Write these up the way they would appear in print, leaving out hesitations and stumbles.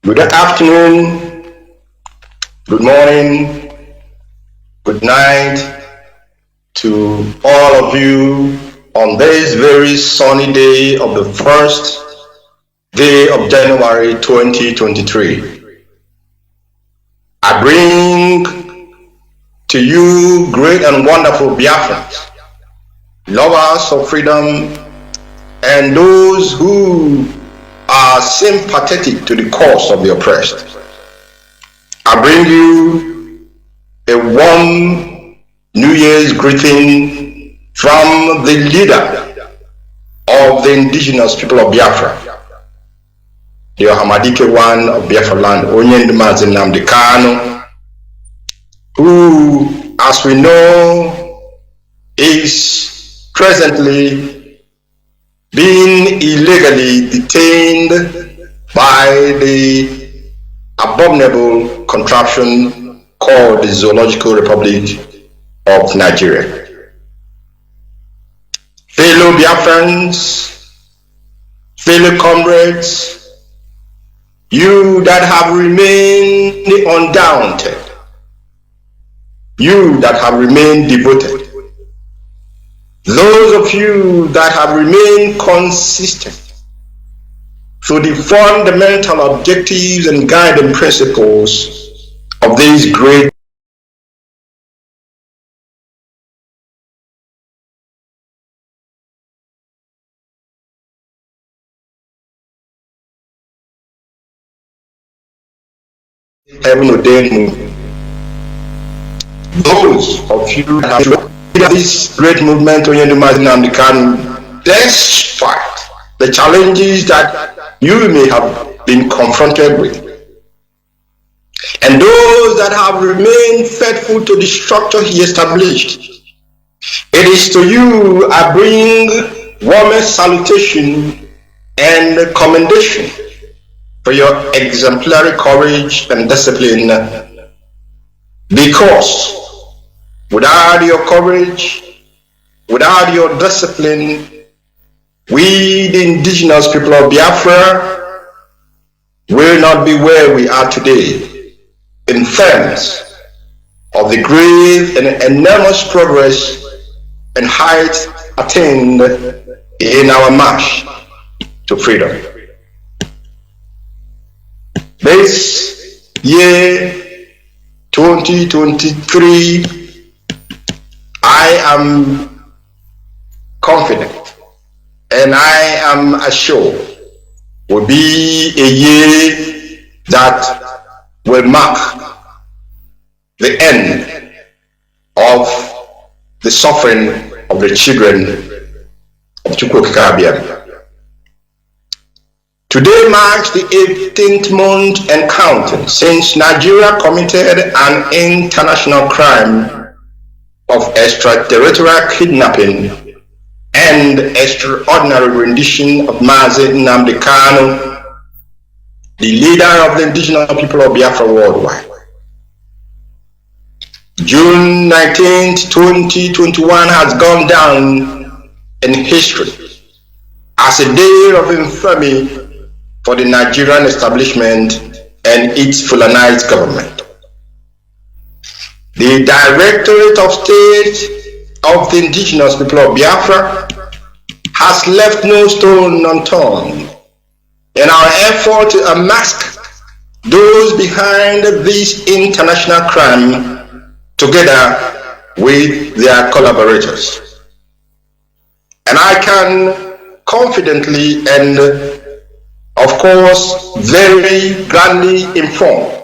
Good afternoon, good morning, good night to all of you on this very sunny day of the first day of January 2023. I bring to you great and wonderful Biafrans, lovers of freedom, and those who are sympathetic to the cause of the oppressed. I bring you a warm New Year's greeting from the leader of the indigenous people of Biafra, the Ohamadike one of Biafra land, Mazi, who, as we know, is presently being illegally detained by the abominable contraption called the Zoological Republic of Nigeria. Fellow Biafrans, fellow comrades, you that have remained undaunted, you that have remained devoted, those of you that have remained consistent to the fundamental objectives and guiding principles of these great heaven ordained movement. Those of you that have this great movement, despite the challenges that you may have been confronted with, and those that have remained faithful to the structure he established, it is to you I bring warmest salutation and commendation for your exemplary courage and discipline, because without your courage, without your discipline, we, the indigenous people of Biafra, will not be where we are today in terms of the great and enormous progress and heights attained in our march to freedom. This year, 2023, I am confident and I am assured will be a year that will mark the end of the suffering of the children of Chika. Today marks the 18th month and counting since Nigeria committed an international crime of extraterritorial kidnapping and extraordinary rendition of Mazi, the leader of the indigenous people of Biafra worldwide. June 19th, 2021 has gone down in history as a day of infamy for the Nigerian establishment and its Fulanized government. The Directorate of State of the indigenous people of Biafra has left no stone unturned in our effort to unmask those behind this international crime together with their collaborators. And I can confidently and of course very grandly inform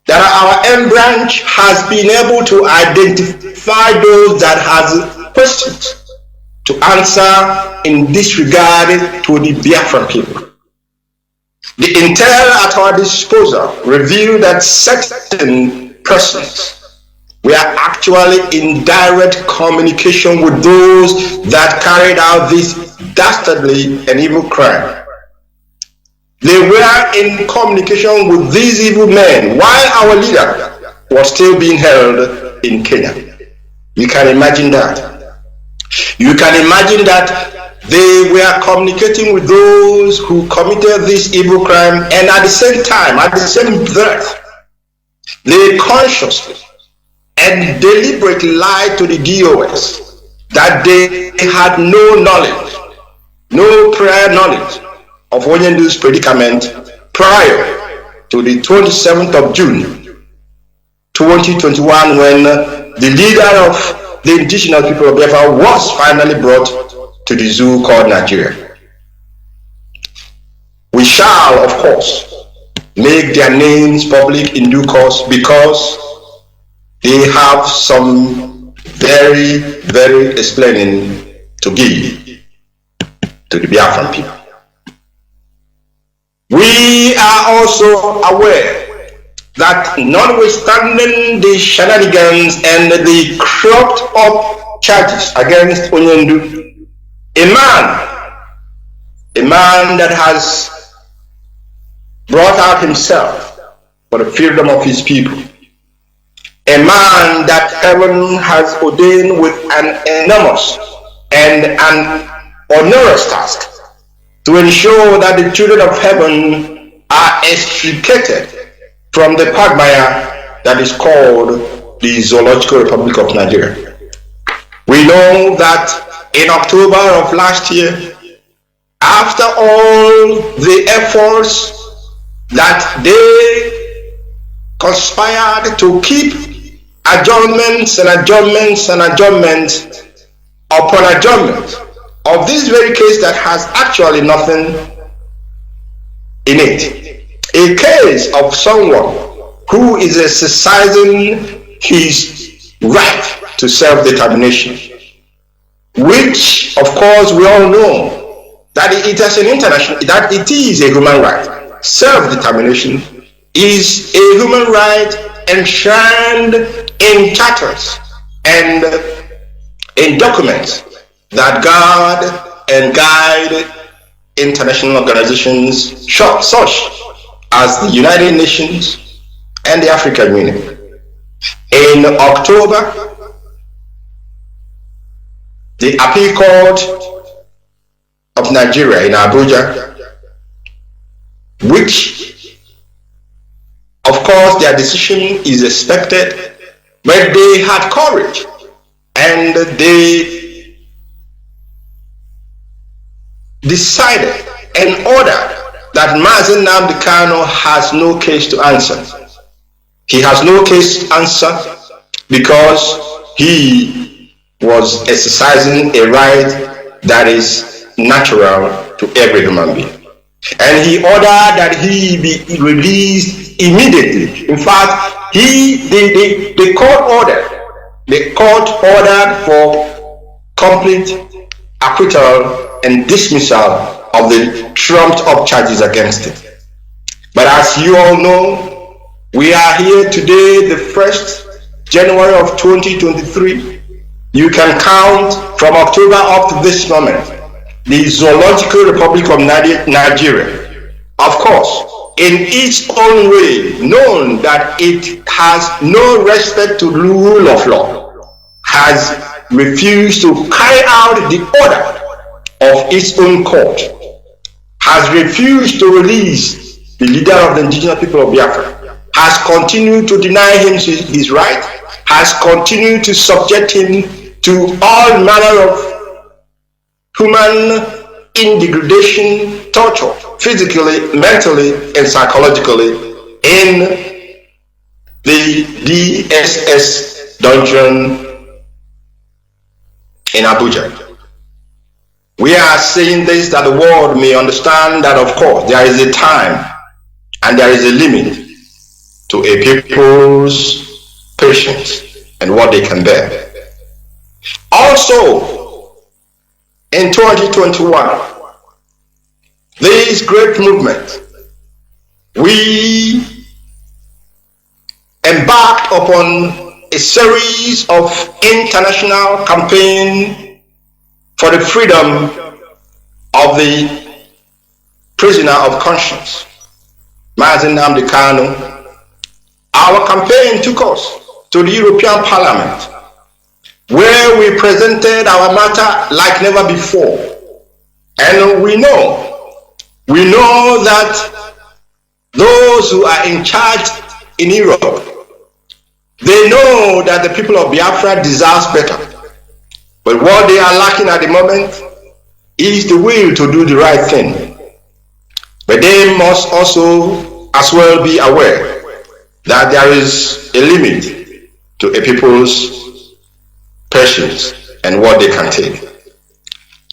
that our M branch has been able to identify those that has questions to answer in this regard to the Biafran people. The intel at our disposal revealed that certain persons were actually in direct communication with those that carried out this dastardly and evil crime. They were in communication with these evil men while our leader was still being held in Kenya. You can imagine that. You can imagine that They were communicating with those who committed this evil crime, and at the same time, at the same breath, they consciously and deliberately lied to the DOS that they had no knowledge, no prior knowledge of Onyendu's predicament prior to the 27th of June 2021, when the leader of the indigenous people of Biafra was finally brought to the zoo called Nigeria. We shall, of course, make their names public in due course, because they have some very, very explaining to give to the Biafran people. We are also aware that notwithstanding the shenanigans and the cropped up charges against Onyendu, a man that has brought out himself for the freedom of his people, a man that heaven has ordained with an enormous and an onerous task to ensure that the children of heaven are extricated from the quagmire that is called the Zoological Republic of Nigeria. We know that in October of last year, after all the efforts that they conspired to keep adjournments and adjournments and adjournments upon adjournment of this very case that has actually nothing in it, a case of someone who is exercising his right to self-determination, which of course we all know that it is an international, that it is a human right. Self-determination is a human right enshrined in charters and in documents that guard and guide international organizations such as the United Nations and the African Union. In October, the Appeal Court of Nigeria in Abuja, which of course their decision is expected, but they had courage and they decided and ordered that Mazi has no case to answer. He has no case to answer because he was exercising a right that is natural to every human being. And he ordered that he be released immediately. In fact, the court ordered for complete acquittal and dismissal of the trumped up charges against him. But as you all know, we are here today, the 1st January of 2023. You can count from October up to this moment. The Zoological Republic of Nigeria, of course, in its own way, known that it has no respect to the rule of law, has refused to carry out the order of its own court, has refused to release the leader of the indigenous people of Biafra, has continued to deny him his right, has continued to subject him to all manner of human degradation, torture, physically, mentally, and psychologically in the DSS dungeon in Abuja. We are saying this that the world may understand that, of course, there is a time and there is a limit to a people's patience and what they can bear. Also, in 2021, this great movement, we embarked upon a series of international campaigns for the freedom of the prisoner of conscience, Mazi. Our campaign took us to the European Parliament, where we presented our matter like never before, And we know that those who are in charge in Europe, they know that the people of Biafra deserve better. But what they are lacking at the moment is the will to do the right thing. But they must also as well be aware that there is a limit to a people's patience and what they can take.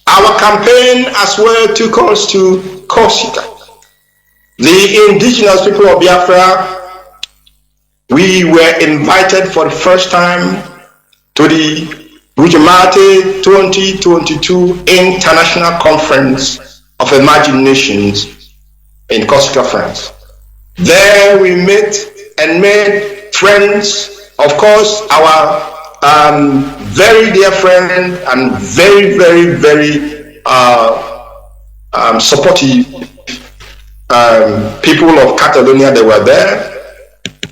Our campaign as well took us to Chika. The indigenous people of Biafra, we were invited for the first time to the Bujamate 2022 International Conference of Emerging Nations in Chika, France. There we met and made friends, of course, our very dear friend and very, very, very supportive people of Catalonia. They were there.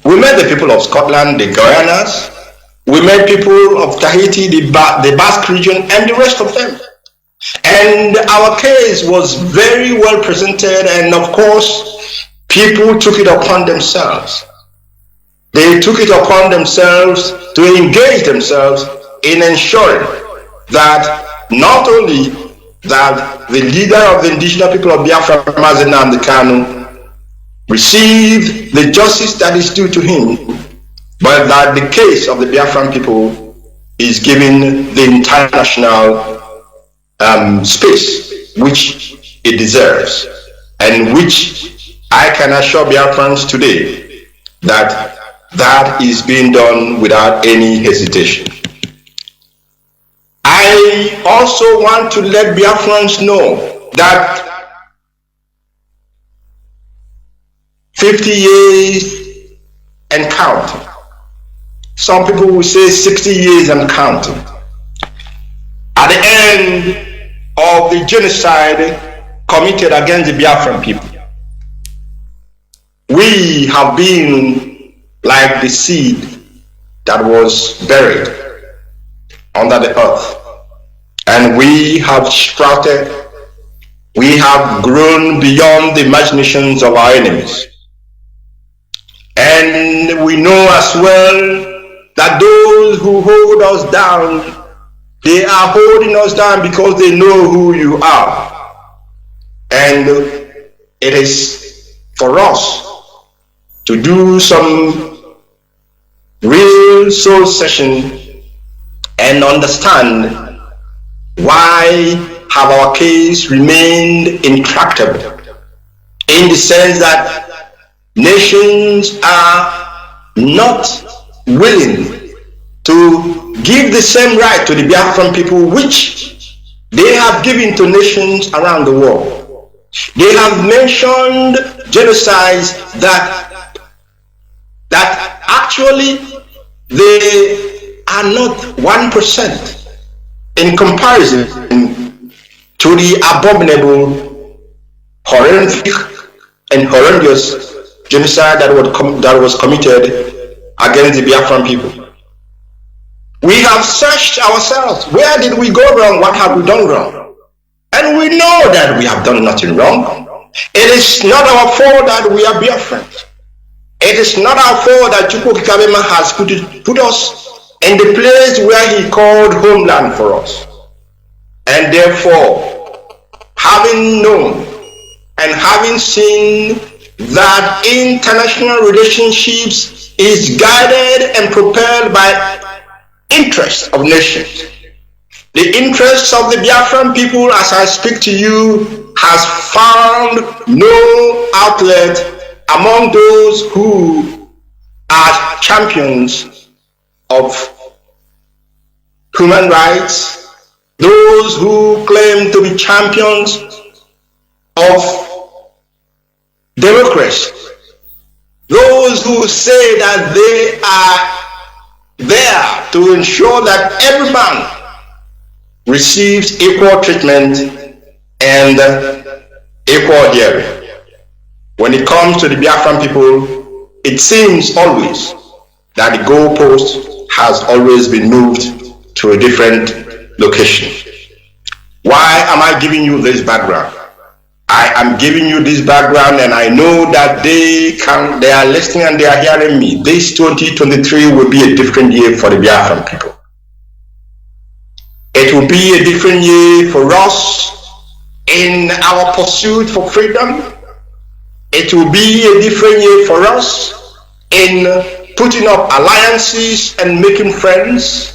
We met the people of Scotland, the Guyanas. We met people of Tahiti, the Basque region, and the rest of them. And our case was very well presented, and of course, people took it upon themselves. They took it upon themselves to engage themselves in ensuring that not only that the leader of the indigenous people of Biafra, Mazi, received the justice that is due to him, but that the case of the Biafran people is given the international space which it deserves, and which I can assure Biafrans today that that is being done without any hesitation. I also want to let Biafrans know that 50 years and counting. Some people will say 60 years and counting. At the end of the genocide committed against the Biafran people, we have been like the seed that was buried under the earth, and we have sprouted, we have grown beyond the imaginations of our enemies. And we know as well that those who hold us down, they are holding us down because they know who you are. And it is for us to do some real soul session and understand why have our case remained intractable, in the sense that nations are not willing to give the same right to the Biafran people which they have given to nations around the world. They have mentioned genocides that actually they are not 1% in comparison to the abominable, horrific, and horrendous genocide that was committed against the Biafran people. We have searched ourselves. Where did we go wrong? What have we done wrong? And we know that we have done nothing wrong. It is not our fault that we are Biafrans. It is not our fault that Chukwu has put us in the place where he called homeland for us. And therefore, having known and having seen that international relationships is guided and propelled by interests of nations. The interests of the Biafran people, as I speak to you, has found no outlet among those who are champions of human rights, those who claim to be champions of democracy, those who say that they are there to ensure that every man receives equal treatment and equal hearing. When it comes to the Biafran people, it seems always that the goalpost has always been moved to a different location. Why am I giving you this background? I am giving you this background, and I know that they are listening and they are hearing me. This 2023 will be a different year for the Biafran people. It will be a different year for us in our pursuit for freedom. It will be a different year for us in putting up alliances and making friends.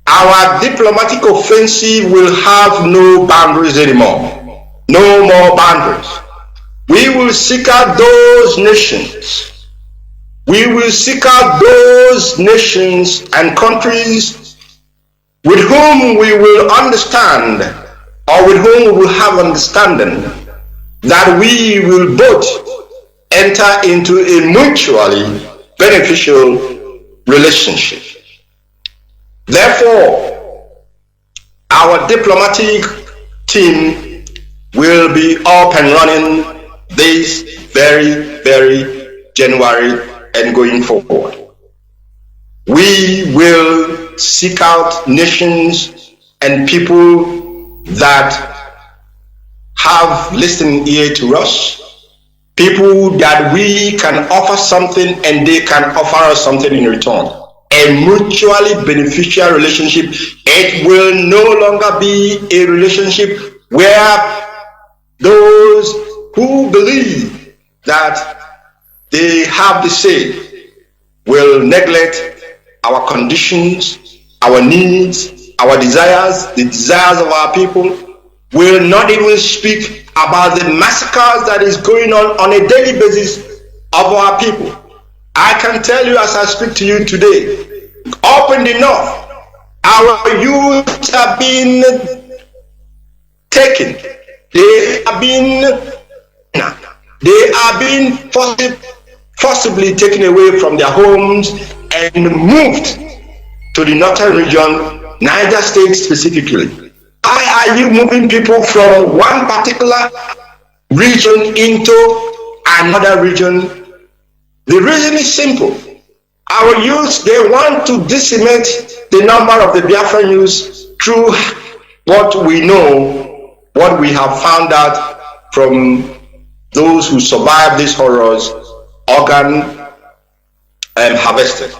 Our diplomatic offensive will have no boundaries anymore. No more boundaries. We will seek out those nations. We will seek out those nations and countries with whom we will understand, or with whom we will have understanding, that we will both enter into a mutually beneficial relationship. Therefore, our diplomatic team will be up and running this very January and going forward. We will seek out nations and people that have listening ear to us, people that we can offer something and they can offer us something in return. A mutually beneficial relationship. It will no longer be a relationship where those who believe that they have the say will neglect our conditions, our needs, our desires, the desires of our people, will not even speak about the massacres that is going on a daily basis of our people. I can tell you as I speak to you today, up in the north, our youth are being taken. They are being forcibly taken away from their homes and moved to the northern region, Niger State specifically. Why are you moving people from one particular region into another region? The reason is simple. Our youth, they want to decimate the number of the Biafran youth through what we know, what we have found out from those who survived these horrors, organ harvested.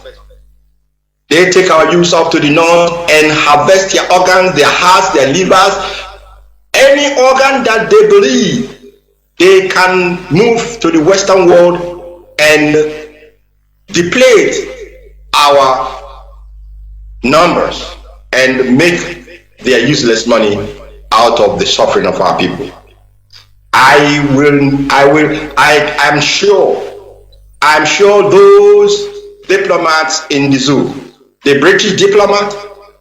They take our youth up to the north and harvest their organs, their hearts, their livers, any organ that they believe they can move to the Western world and deplete our numbers and make their useless money out of the suffering of our people. I'm sure those diplomats in the zoo, the British diplomat,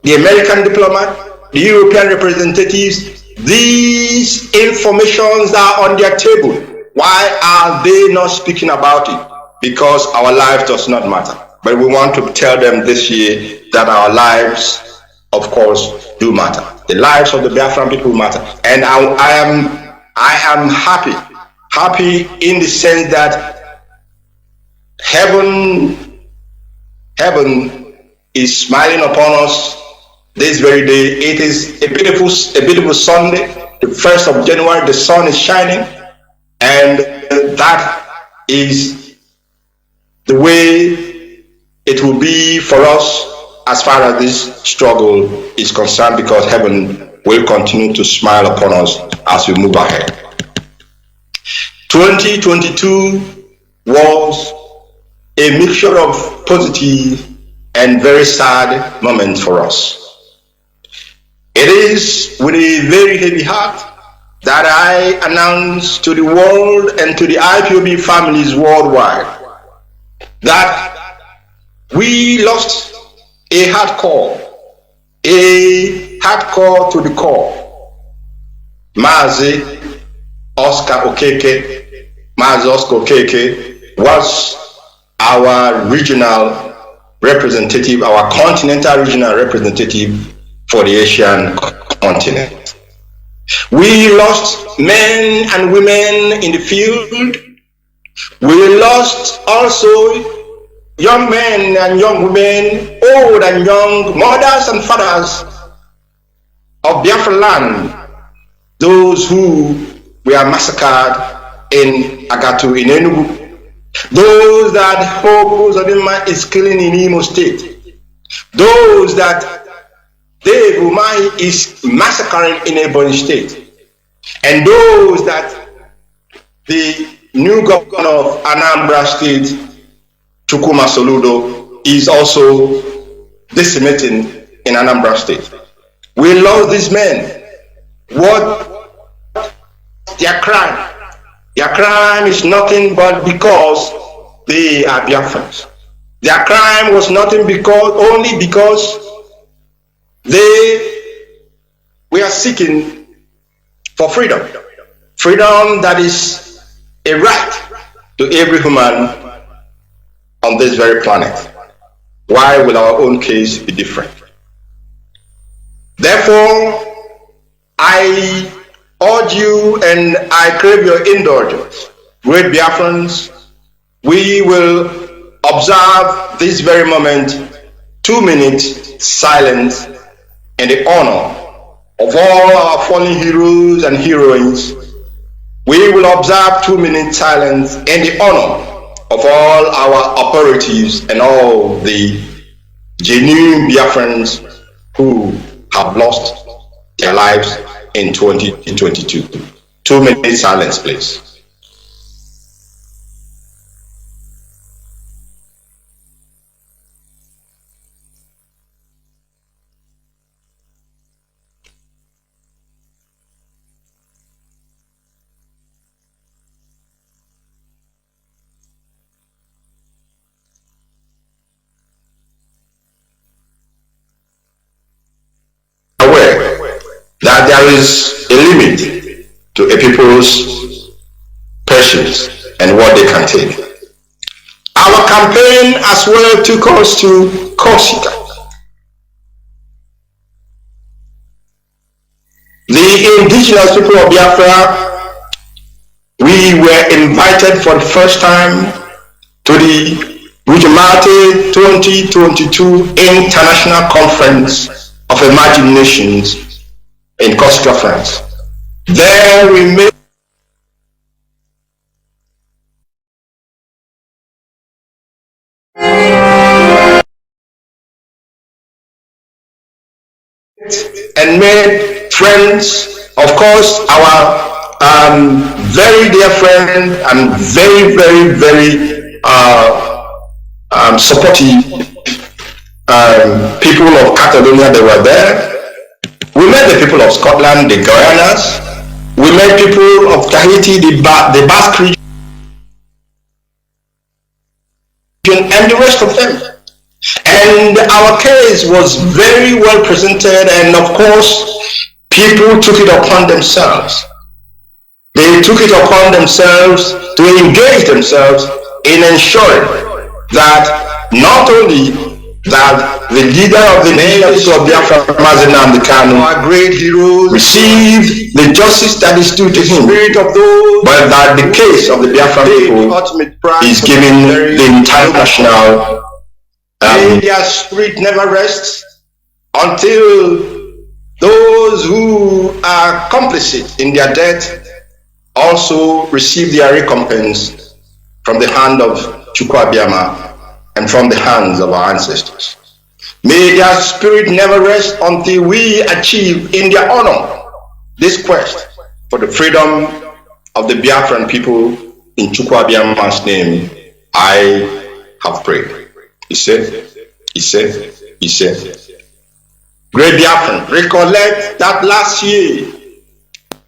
the American diplomat, the European representatives, these informations are on their table. Why are they not speaking about it? Because our life does not matter. But we want to tell them this year that our lives, of course, do matter. The lives of the Biafran people matter. And I am happy in the sense that heaven is smiling upon us this very day. It is a beautiful Sunday, the 1st of January. The sun is shining, and that is the way it will be for us as far as this struggle is concerned, because heaven will continue to smile upon us as we move ahead. 2022 was a mixture of positive and very sad moments for us. It is with a very heavy heart that I announce to the world and to the IPOB families worldwide that we lost a hardcore to the core. Mazi Oscar Okeke was our regional representative, our continental regional representative for the Asian continent. We lost men and women in the field. We lost also young men and young women, old and young, mothers and fathers of Biafra land those who were massacred in Agatu in Enugu, those that Hope Uzodinma is killing in Imo State, those that Dave Umahi is massacring in Ebonyi State, and those that the new governor of Anambra State, Chukwuma Soludo, is also decimating in Anambra State. We love these men. What their crime? Their crime is nothing but because they are Biafrans. Their crime was nothing only because they were seeking for freedom. Freedom that is a right to every human on this very planet. Why will our own case be different? Therefore, I urge you and I crave your indulgence. Great Biafrans, we will observe this very moment 2 minutes silence in the honor of all our fallen heroes and heroines. We will observe 2 minutes silence in the honor of all our operatives and all the genuine Biafrans who have lost their lives in 2022. 2 minutes silence, please. That there is a limit to a people's patience and what they can take. Our campaign as well took us to Chika. The indigenous people of Biafra, we were invited for the first time to the Ujimate 2022 International Conference of Emerging Nations in Corsica, France. There we met and made friends. Of course, our very dear friend and very supportive people of Catalonia, they were there. We met the people of Scotland, the Guyanas. We met people of Tahiti, the Basque region, and the rest of them. And our case was very well presented, and of course, people took it upon themselves. They took it upon themselves to engage themselves in ensuring that not only that the leader of the nation of Biafra, Mazi and our great heroes, received the justice that is due to him, but that the case of the Biafra people is giving the entire national. Their spirit never rests until those who are complicit in their death also receive their recompense from the hand of Chukwuabiama and from the hands of our ancestors. May their spirit never rest until we achieve in their honor this quest for the freedom of the Biafran people. In Chukwuabiama's name, I have prayed. He said. Great Biafran, recollect that last year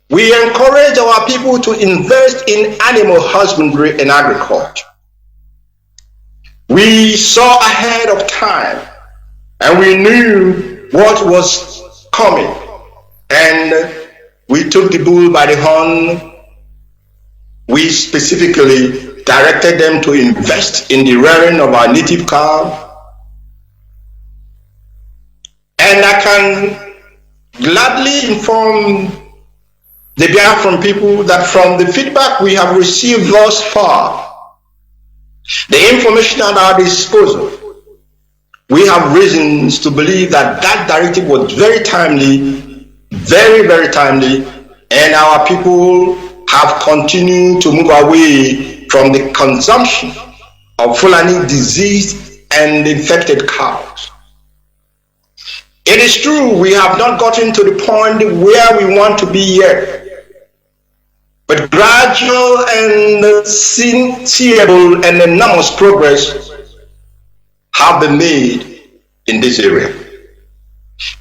we encouraged our people to invest in animal husbandry and agriculture. We saw ahead of time and we knew what was coming, and we took the bull by the horn. We specifically directed them to invest in the rearing of our native cow. And I can gladly inform the Biafran people that from the feedback we have received thus far, the information at our disposal, we have reasons to believe that that directive was very timely, very timely, and our people have continued to move away from the consumption of Fulani diseased and infected cows. It is true we have not gotten to the point where we want to be yet, but gradual and seeable and enormous progress have been made in this area.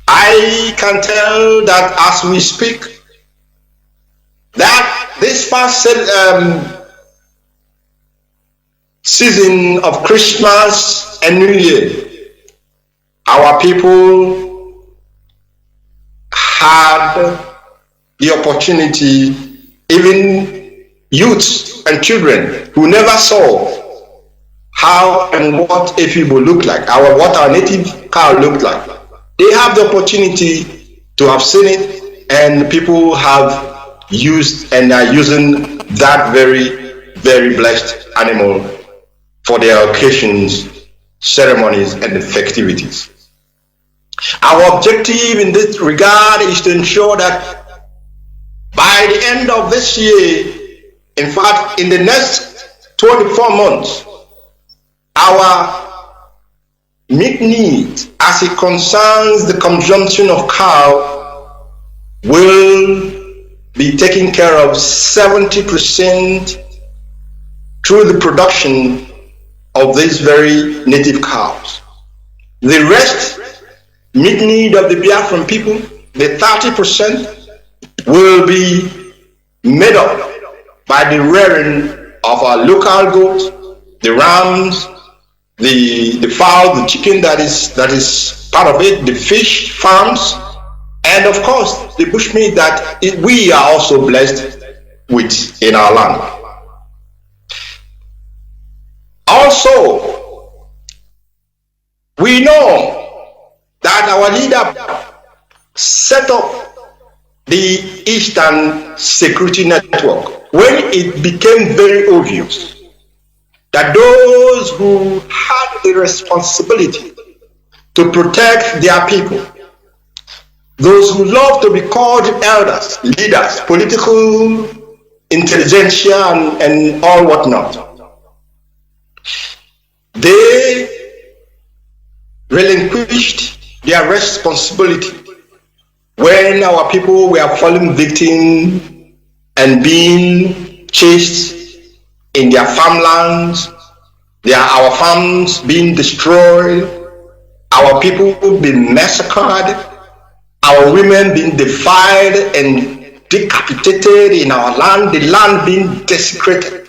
I can tell that as we speak, that this past season of Christmas and New Year, our people had the opportunity, even youths and children who never saw how and what a people look like, what our native cow looked like. They have the opportunity to have seen it, and people have used and are using that very, very blessed animal for their occasions, ceremonies, and festivities. Our objective in this regard is to ensure that by the end of this year, in fact, in the next 24 months, our meat needs as it concerns the consumption of cow will be taken care of 70% through the production of these very native cows. The rest meat need of the Biafran people, the 30%, will be made up by the rearing of our local goats, the rams, the fowl, the chicken that is part of it, the fish farms, and of course the bushmeat that we are also blessed with in our land. Also, we know that our leader set up the Eastern Security Network when it became very obvious that those who had the responsibility to protect their people, those who love to be called elders, leaders, political intelligentsia, and all whatnot, they relinquished their responsibility when our people were falling victim and being chased in their farmlands, our farms being destroyed, our people being massacred, our women being defied and decapitated in our land, the land being desecrated.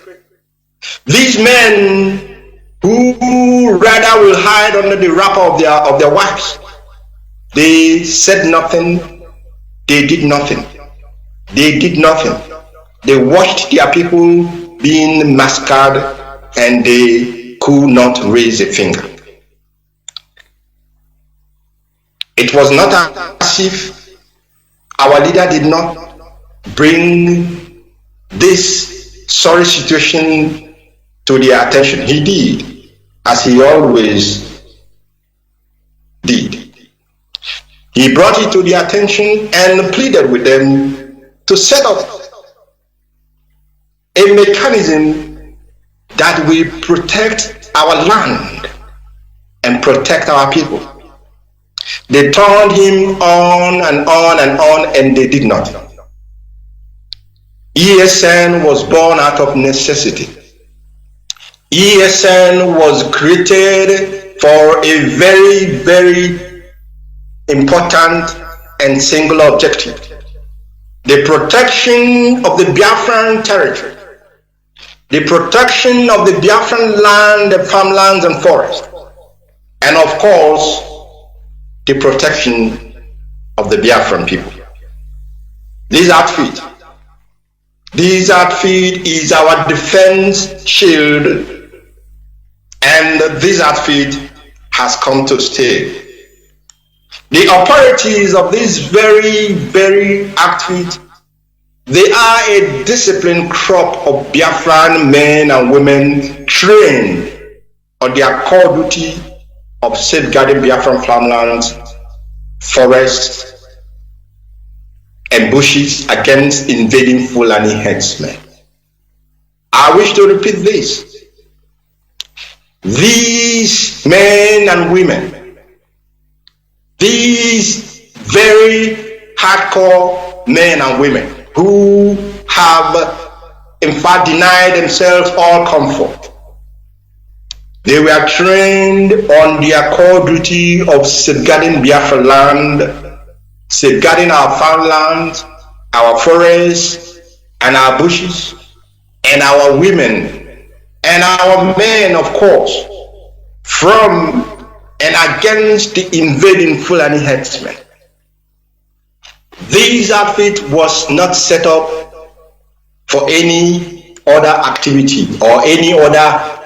These men who rather will hide under the wrapper of their wives, they said nothing, they did nothing. They did nothing. They watched their people being massacred and they could not raise a finger. It was not as if our leader did not bring this sorry situation to their attention. He did, as he always did. He brought it to their attention and pleaded with them to set up a mechanism that will protect our land and protect our people. They turned him on and on and on, and they did not. ESN was born out of necessity. ESN was created for a very, very important and singular objective: the protection of the Biafran territory, the protection of the Biafran land, the farmlands and forests, and of course, the protection of the Biafran people. This outfit is our defense shield, and this outfit has come to stay. The authorities of this very, very outfit, they are a disciplined crop of Biafran men and women trained on their core duty of safeguarding Biafran farmlands, forests, and bushes against invading Fulani headsmen. I wish to repeat this. These men and women, these very hardcore men and women who have in fact denied themselves all comfort, they were trained on their core duty of safeguarding Biafra land, safeguarding our farmlands, our forests, and our bushes, and our women, and our men, of course, from and against the invading Fulani headsmen. This outfit was not set up for any other activity or any other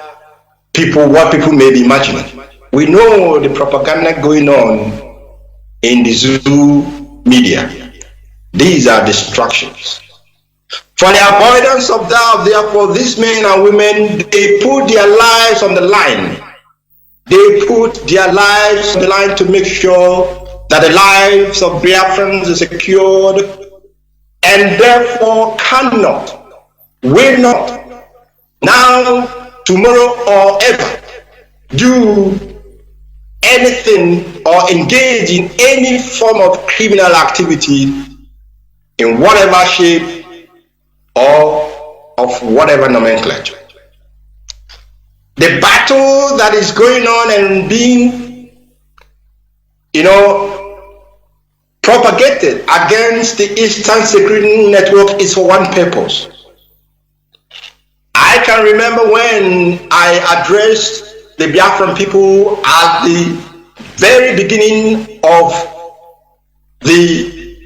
people, what people may be imagining. We know the propaganda going on in the Zulu media. These are distractions. For the avoidance of doubt, therefore, these men and women, they put their lives on the line. They put their lives on the line to make sure that the lives of Biafrans are secured, and therefore cannot, will not, now, tomorrow, or ever do anything or engage in any form of criminal activity in whatever shape or of whatever nomenclature. The battle that is going on and being, propagated against the Eastern Security Network is for one purpose. I can remember when I addressed the Biafran people at the very beginning of the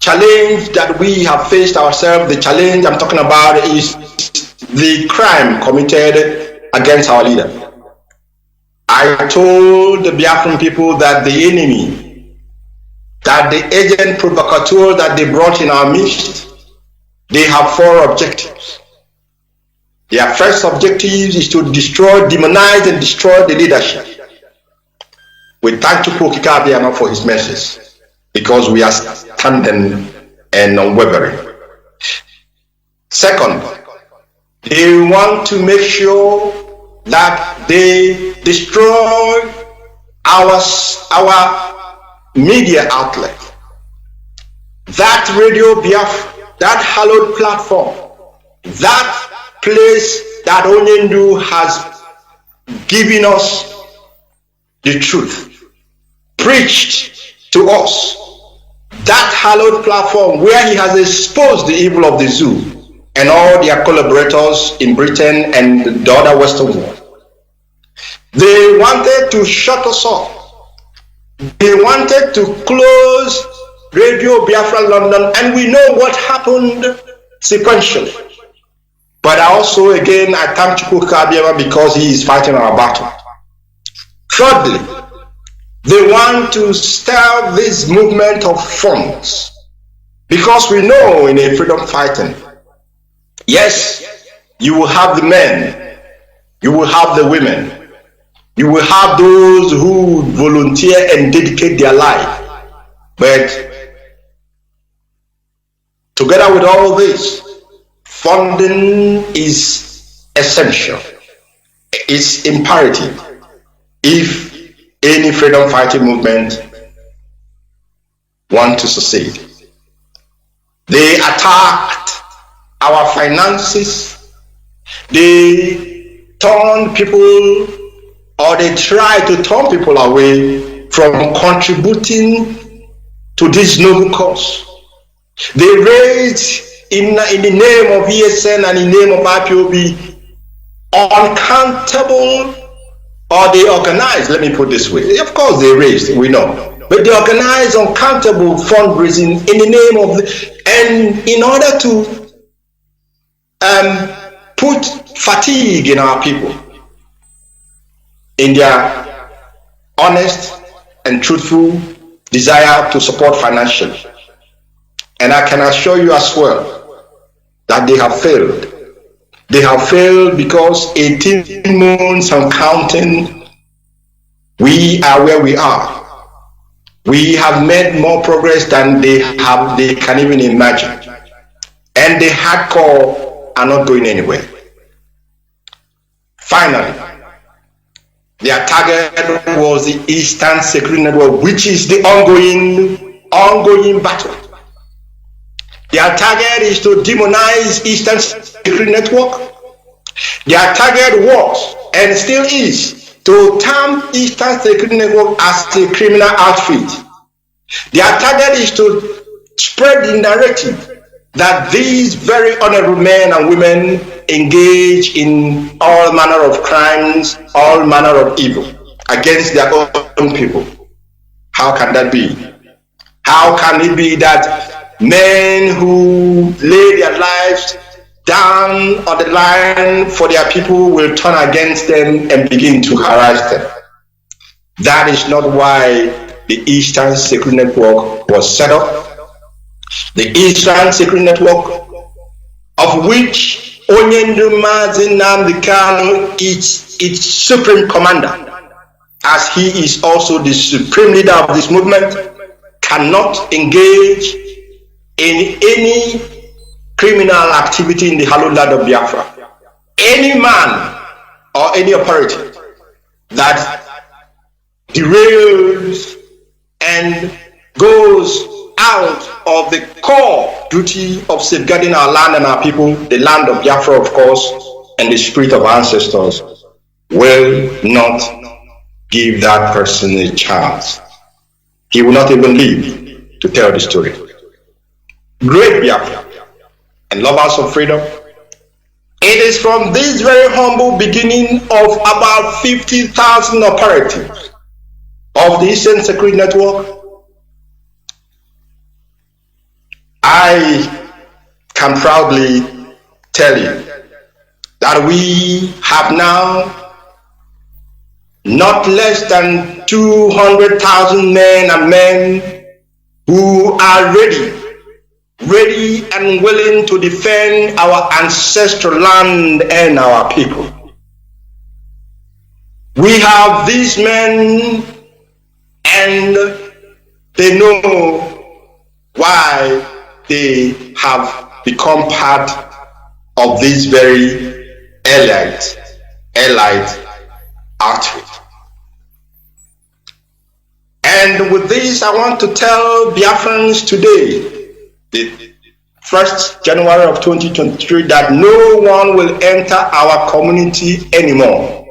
challenge that we have faced ourselves. The challenge I'm talking about is the crime committed against our leader. I told the Biafran people that the enemy, that the agent provocateur that they brought in our midst, they have four objectives. Their first objective is to destroy, demonize, and destroy the leadership. We thank Chika for his message, because we are standing and unwavering. Second, they want to make sure that they destroy our media outlet, that Radio Biafra, that hallowed platform, that place that Onyendu has given us the truth, preached to us, that hallowed platform where he has exposed the evil of the zoo and all their collaborators in Britain and the other Western world. They wanted to shut us off. They wanted to close Radio Biafra London, and we know what happened sequentially. But also, again, I thank Chika because he is fighting our battle. Thirdly, they want to start this movement of funds, because we know in a freedom fighting, yes, you will have the men, you will have the women, you will have those who volunteer and dedicate their life. But together with all this, funding is essential. It's imperative if any freedom fighting movement wants to succeed. They attacked our finances. They turned people, or they tried to turn people away from contributing to this noble cause. They raised in the name of ESN and in the name of IPOB uncountable, or they organized, let me put this way, of course they raised, we know, but they organized uncountable fundraising in the name of and in order to put fatigue in our people, in their honest and truthful desire to support financially. And I can assure you as well that they have failed. They have failed because 18 months and counting, we are where we are. We have made more progress than they can even imagine. And the hardcore are not going anywhere. Finally, their target was the Eastern Security Network, which is the ongoing battle. Their target is to demonize Eastern Security Network. Their target was and still is to term Eastern Security Network as a criminal outfit. Their target is to spread the narrative that these very honorable men and women engage in all manner of crimes, all manner of evil against their own people. How can that be? How can it be that men who lay their lives down on the line for their people will turn against them and begin to harass them? That is not why the Eastern Security Network was set up. The Eastern Security Network, of which Onyendu Mazi is its supreme commander, as he is also the supreme leader of this movement, cannot engage in any criminal activity in the hallowed land of Biafra. Any man or any authority that derails and goes out of the core duty of safeguarding our land and our people, the land of Biafra, of course, and the spirit of our ancestors, will not give that person a chance. He will not even live to tell the story. Great Biafra and lovers of freedom, it is from this very humble beginning of about 50,000 operatives of the Eastern Security Network, I can proudly tell you that we have now not less than 200,000 men and men who are ready and willing to defend our ancestral land and our people. We have these men, and they know why they have become part of this very elite outfit. And with this, I want to tell Biafrans today, the 1st January of 2023, that no one will enter our community anymore.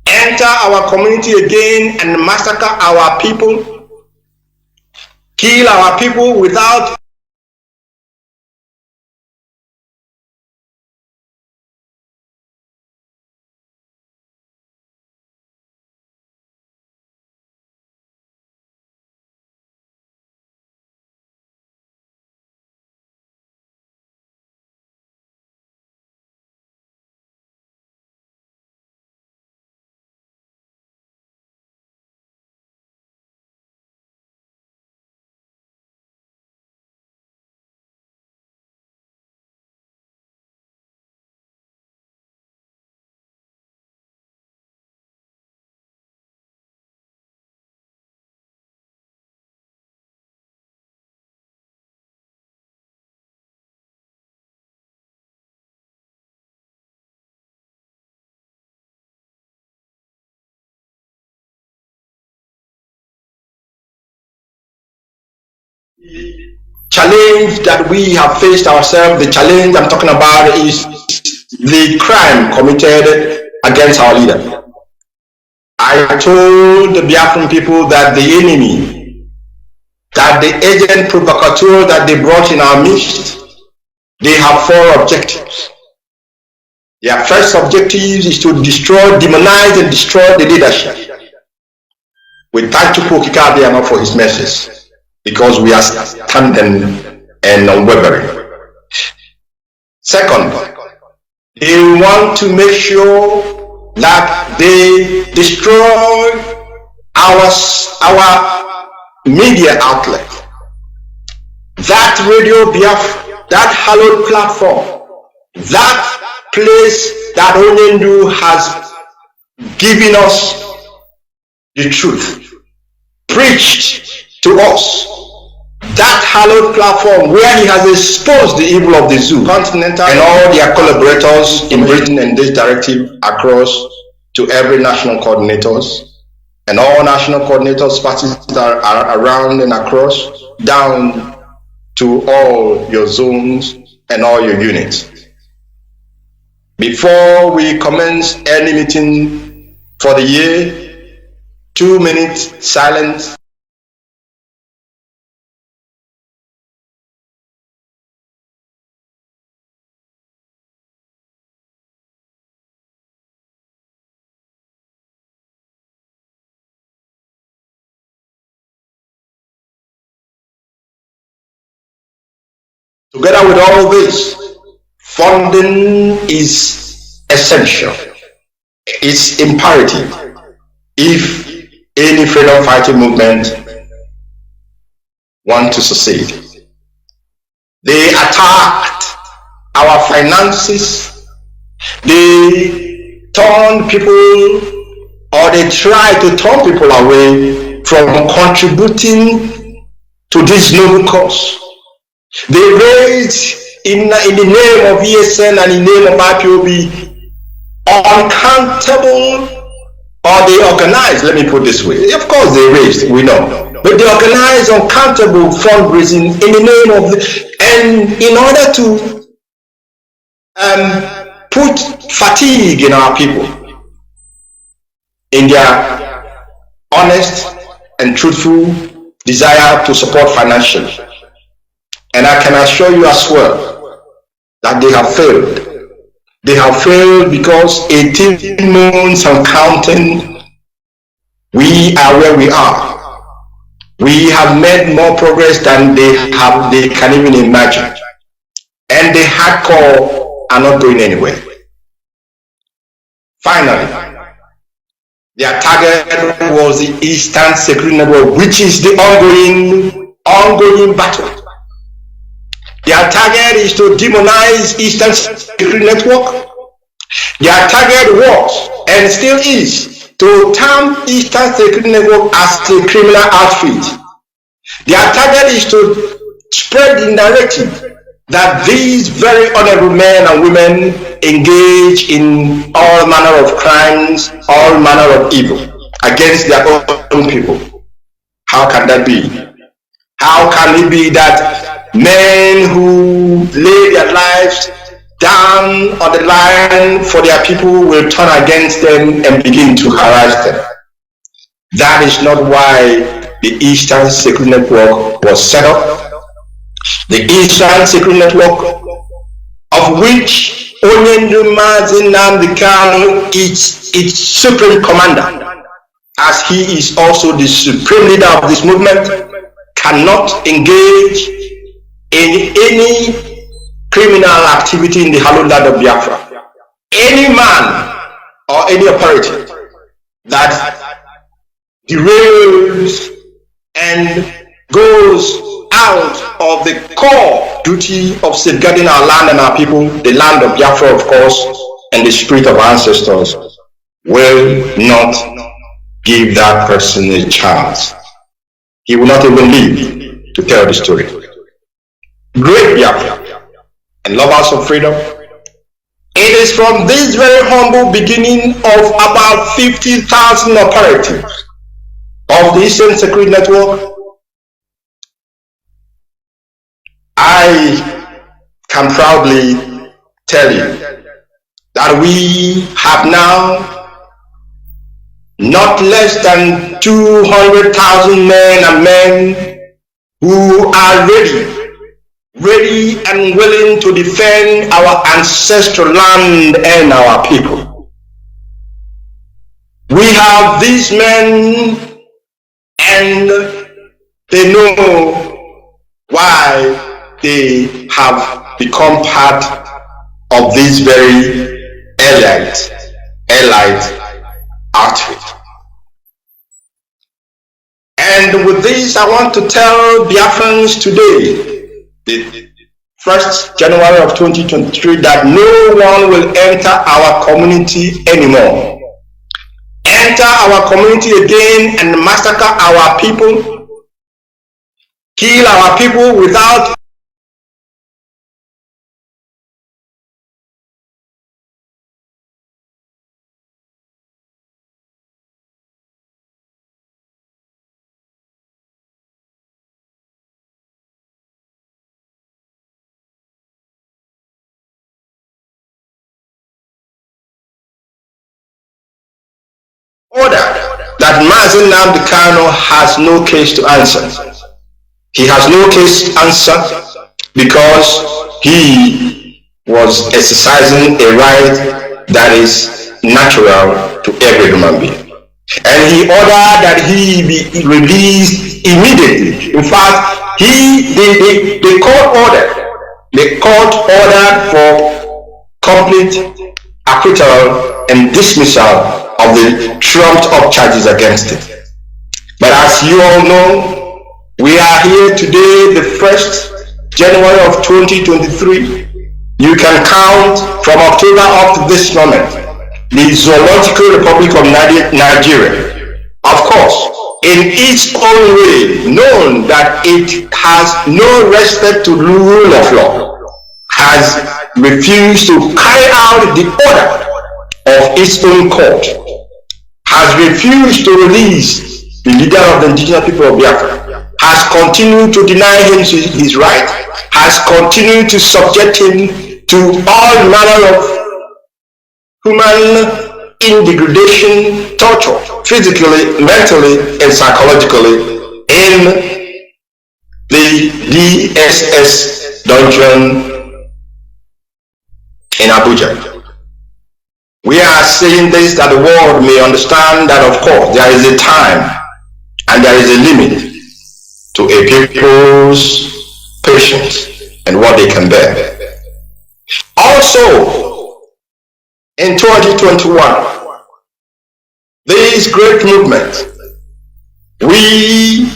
Enter our community again and massacre our people, kill our people without challenge that we have faced ourselves. The challenge I'm talking about is the crime committed against our leader. I told the Biafran people that the enemy, that the agent provocateur that they brought in our midst, they have 4 objectives. Their first objective is to destroy, demonize, and destroy the leadership. We thank Chika for his message, because we are standing and unwavering. Second, they want to make sure that they destroy our media outlet, that Radio Biafra, that hallowed platform, that place that Onyendu has given us the truth. preached to us that hallowed platform where he has exposed the evil of the zoo, Continental and all their collaborators in Britain and this directive across to every national coordinators and all national coordinators parties that are around and across down to all your zones and all your units. Before we commence any meeting for the year, 2 minutes silence. Together with all this, funding is essential. It's imperative if any freedom fighting movement wants to succeed. They attacked our finances, they turned people, or they tried to turn people away from contributing to this noble cause. They raised in the name of ESN and in the name of IPOB uncountable, or they organized, let me put this way, of course they raised, we know, but they organized uncountable fundraising in the name of and in order to put fatigue in our people in their honest and truthful desire to support financially. And I can assure you as well that they have failed. They have failed because 18 months and counting, we are where we are. We have made more progress than they can even imagine. And the hardcore are not going anywhere. Finally, their target was the Eastern Security Network, which is the ongoing battle. Their target is to demonize Eastern Security Network. Their target was and still is to term Eastern Security Network as a criminal outfit. Their target is to spread the narrative that these very honorable men and women engage in all manner of crimes, all manner of evil against their own people. How can that be? How can it be that men who lay their lives down on the line for their people will turn against them and begin to harass them? That is not why the Eastern Security Network was set up. The Eastern Security Network, of which Mazi is its supreme commander, as he is also the supreme leader of this movement, cannot engage in any criminal activity in the hallowed land of Biafra. Any man or any authority that derails and goes out of the core duty of safeguarding our land and our people, the land of Biafra, of course, and the spirit of our ancestors, will not give that person a chance. He will not even live to tell the story. Great Biafra and lovers of freedom, it is from this very humble beginning of about 50,000 operatives of the Eastern Security Network, I can proudly tell you that we have now not less than 200,000 men and men who are ready and willing to defend our ancestral land and our people. We have these men, and they know why they have become part of this very elite outfit. And with this, I want to tell Biafrans today, the 1st January of 2023, that no one will enter our community anymore. And enter our community again and massacre our people, kill our people without order that Mazi has no case to answer. He has no case to answer because he was exercising a right that is natural to every human being. And he ordered that he be released immediately. In fact, the court ordered for complete acquittal and dismissal of the trumped up charges against him. But as you all know, we are here today, the 1st January of 2023. You can count from October up to this moment, the Zoological Republic of Nigeria, of course, in its own way, known that it has no respect to the rule of law, has refused to carry out the order of its own court, has refused to release the leader of the indigenous people of Biafra, has continued to deny him his right, has continued to subject him to all manner of human degradation, torture, physically, mentally, and psychologically in the DSS dungeon in Abuja. We are saying this that the world may understand that, of course, there is a time and there is a limit to a people's patience and what they can bear. Also, in 2021, this great movement, we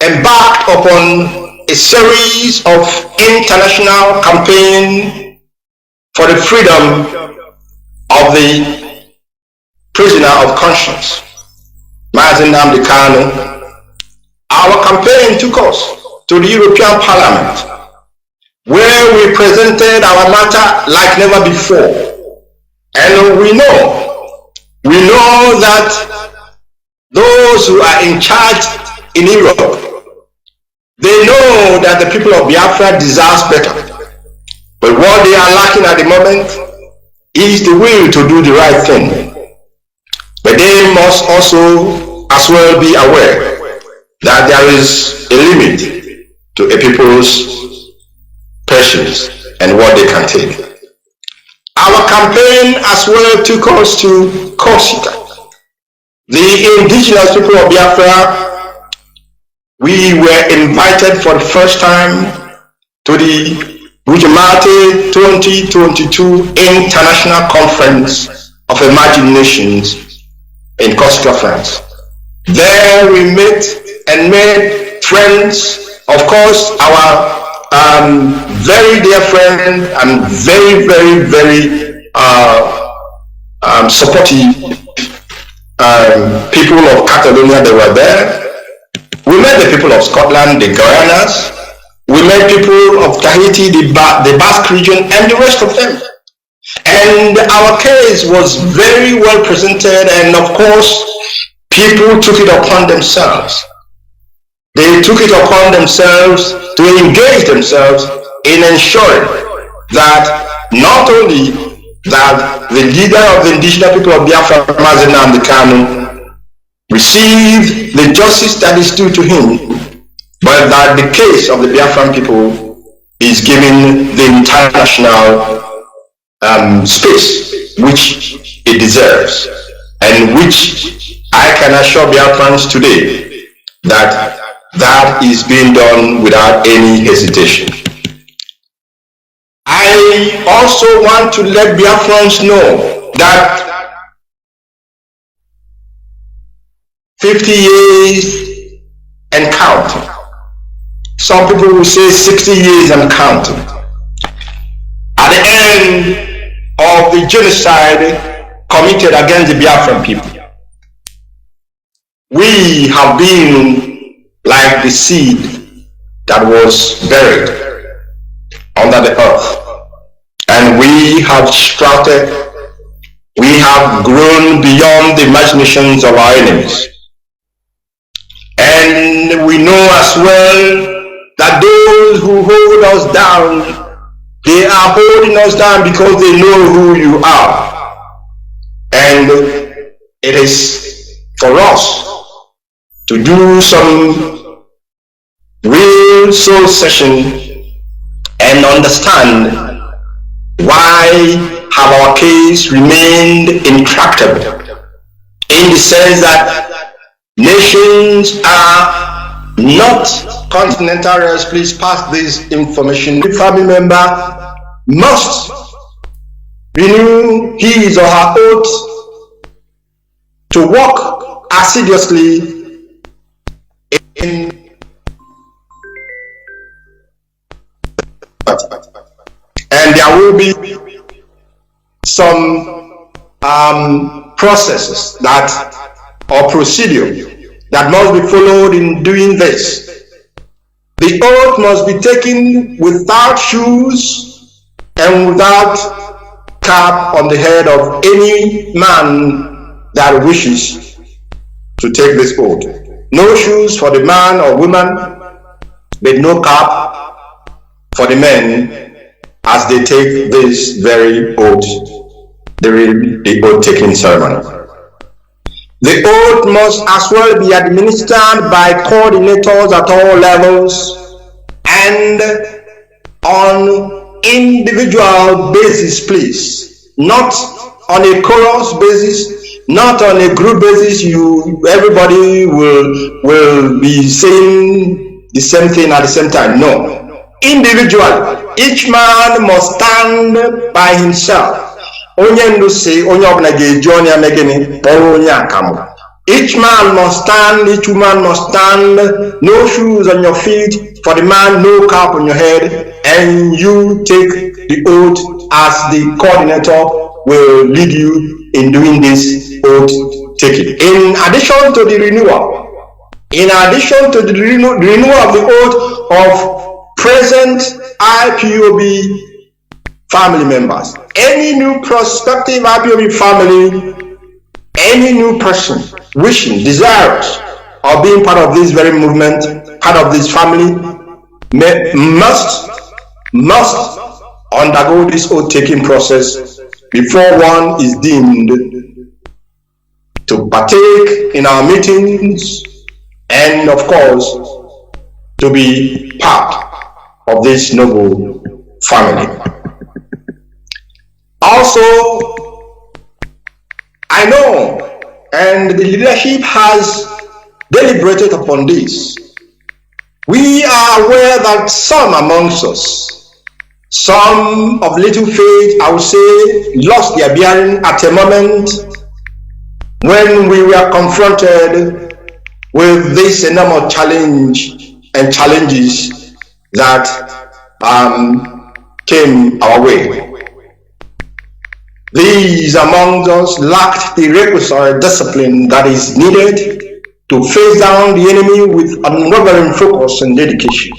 embarked upon a series of international campaigns for the freedom of the prisoner of conscience, Mazi. Our campaign took us to the European Parliament, where we presented our matter like never before. And we know that those who are in charge in Europe, they know that the people of Biafra deserve better. But what they are lacking at the moment is the will to do the right thing. But they must also as well be aware that there is a limit to a people's patience and what they can take. Our campaign as well took us to Chika. The indigenous people of Biafra, we were invited for the first time to the Bujamate 2022 International Conference of Emerging Nations in Chika, France. There we met and made friends, of course, our very dear friend and very, very, very supportive people of Catalonia. They were there. We met the people of Scotland, the Guyanas. We met people of Tahiti, the Basque region, and the rest of them. And our case was very well presented, and of course, people took it upon themselves. They took it upon themselves to engage themselves in ensuring that not only that the leader of the indigenous people of Biafra, Mazi, received the justice that is due to him, but that the case of the Biafran people is given the international space which it deserves, and which I can assure Biafrans today that that is being done without any hesitation. I also want to let Biafrans know that 50 years and counting. Some people will say 60 years and counting. At the end of the genocide committed against the Biafran people. We have been like the seed that was buried under the earth, and we have sprouted, we have grown beyond the imaginations of our enemies. And we know as well that those who hold us down, they are holding us down because they know who you are. And it is for us to do some real soul session and understand why have our case remained intractable, in the sense that nations are not continental realms. Please pass this information. The family member must renew his or her oath to work assiduously in and there will be some processes that or procedure that must be followed in doing this. The oath must be taken without shoes and without cap on the head of any man that wishes to take this oath. No shoes for the man or woman, but no cap for the men as they take this very oath during the oath-taking ceremony. The oath must as well be administered by coordinators at all levels and on individual basis, please. Not on a chorus basis, not on a group basis. Everybody will be saying the same thing at the same time. No. Individually, each man must stand by himself. Each man must stand, each woman must stand, no shoes on your feet, for the man, no cap on your head, and you take the oath as the coordinator will lead you in doing this oath taking. In addition to the renewal, of the oath of present IPOB family members, any new prospective IPOB family, any new person wishing, desirous of being part of this very movement, part of this family, must undergo this oath-taking process before one is deemed to partake in our meetings and, of course, to be part of this noble family. Also, I know, and the leadership has deliberated upon this. We are aware that some amongst us, some of little faith, I would say, lost their bearing at a moment when we were confronted with this enormous challenge and challenges that came our way. These among us lacked the requisite discipline that is needed to face down the enemy with unwavering focus and dedication.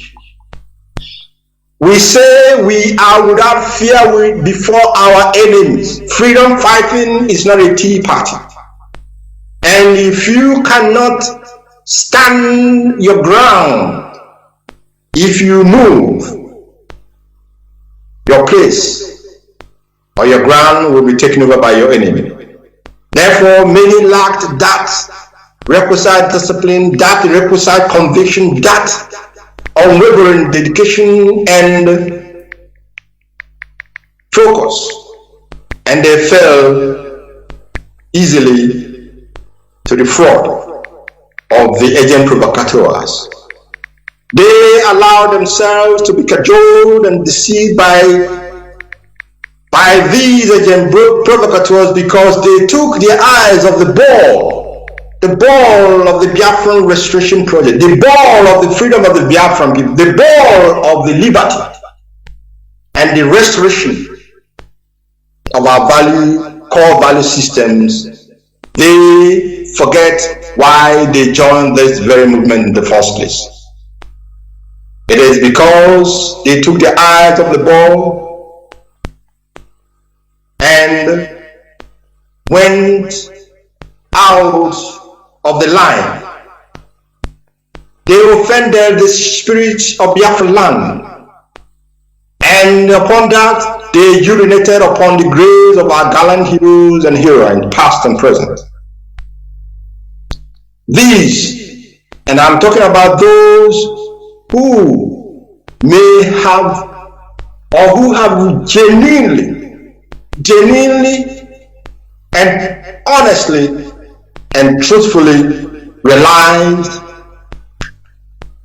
We say we are without fear before our enemies. Freedom fighting is not a tea party. And if you cannot stand your ground, if you move, your place or your ground will be taken over by your enemy. Therefore, many lacked that requisite discipline, that requisite conviction, that unwavering dedication and focus, and they fell easily to the fraud of the agent provocateurs. They allowed themselves to be cajoled and deceived by these agent provocateurs because they took their eyes off the ball of the Biafran restoration project, the ball of the freedom of the Biafran people, the ball of the liberty and the restoration of our value core value systems, they forget why they joined this very movement in the first place. It is because they took their eyes off the ball and went out of the line. They offended the spirit of Biafra land, and upon that they urinated upon the graves of our gallant heroes and heroines, past and present. These, and I'm talking about those who may have, or who have genuinely and honestly and truthfully realized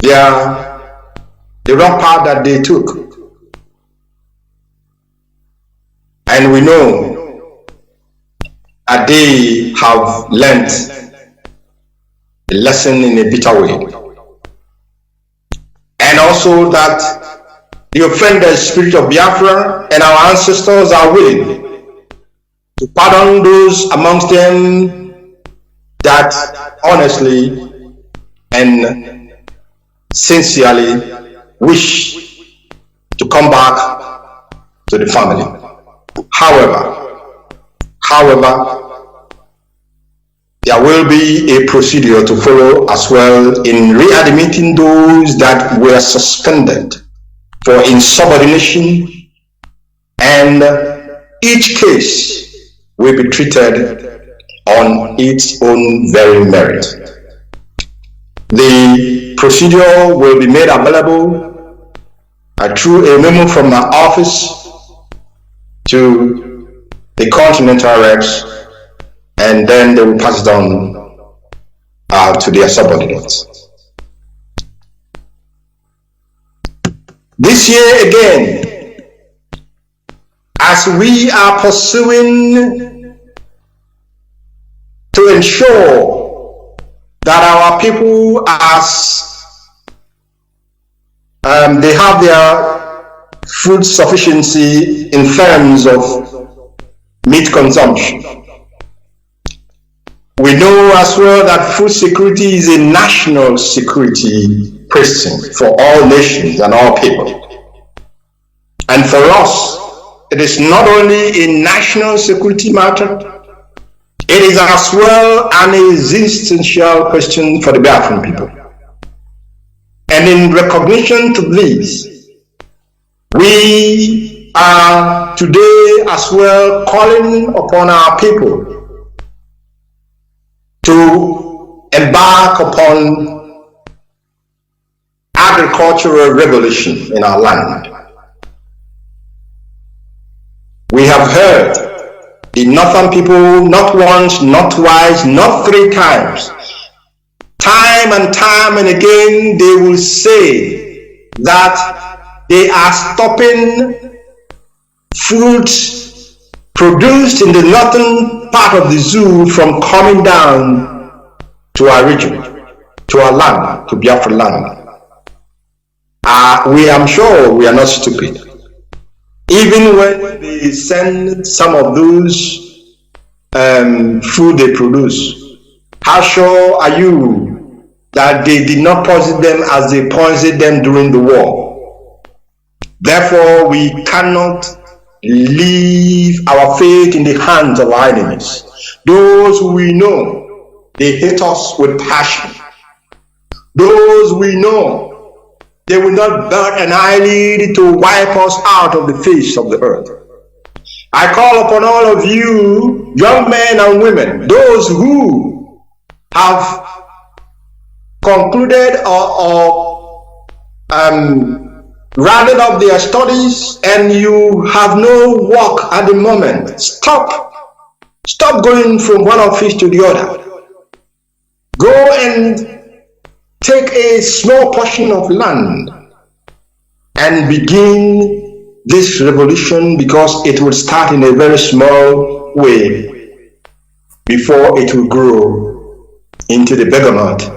the wrong path that they took. And we know that they have learned a lesson in a bitter way. And also that the offended spirit of Biafra and our ancestors are willing to pardon those amongst them that honestly and sincerely wish to come back to the family. However, there will be a procedure to follow as well in readmitting those that were suspended for insubordination, and each case will be treated on its own very merit. The procedure will be made available through a memo from my office to the continental reps, and then they will pass it on to their subordinates. This year again, as we are pursuing to ensure that our people, as they have their food sufficiency in terms of meat consumption, we know as well that food security is a national security question for all nations and all people. And for us, it is not only a national security matter, it is as well an existential question for the Biafran people. And in recognition to this, we are today as well calling upon our people to embark upon agricultural revolution in our land. We have heard the northern people not once, not twice, not three times, time and time and again, they will say that they are stopping food produced in the northern part of the zoo from coming down to our region, to our land, to Biafra land. I'm sure we are not stupid. Even when they send some of those food they produce, how sure are you that they did not poison them as they poisoned them during the war? Therefore, we cannot leave our fate in the hands of our enemies. Those who we know, they hate us with passion. Those we know, they will not bat an eyelid to wipe us out of the face of the earth. I call upon all of you, young men and women, those who have concluded or rounded up their studies and you have no work at the moment. Stop going from one office to the other. Go and take a small portion of land and begin this revolution, because it will start in a very small way before it will grow into the behemoth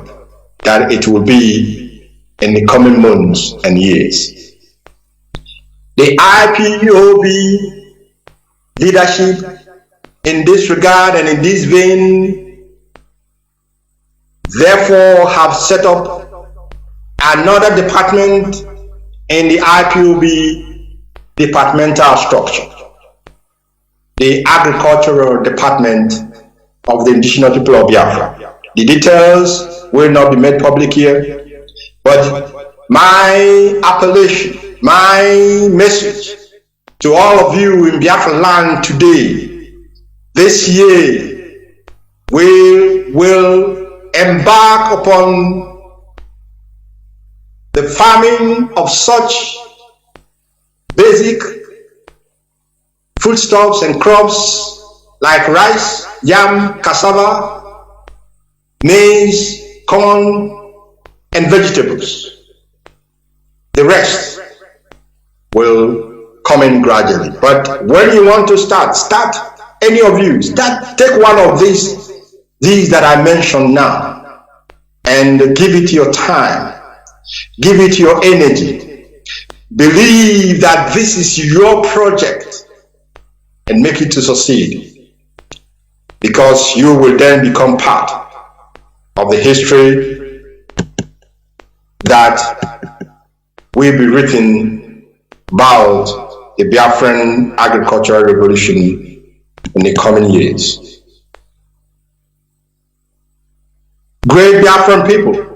that it will be in the coming months and years. The IPOB leadership in this regard and in this vein, therefore have set up another department in the IPOB departmental structure, the Agricultural Department of the Indigenous People of Biafra. The details will not be made public here, but my appellation, my message to all of you in Biafra land today, this year, we will embark upon the farming of such basic foodstuffs and crops like rice, yam, cassava, maize, corn, and vegetables. The rest will come in gradually. But when you want to start, any of you, take one of these that I mentioned now, and give it your time, give it your energy. Believe that this is your project and make it to succeed, because you will then become part of the history that will be written about the Biafran agricultural revolution in the coming years. Great Biafran people,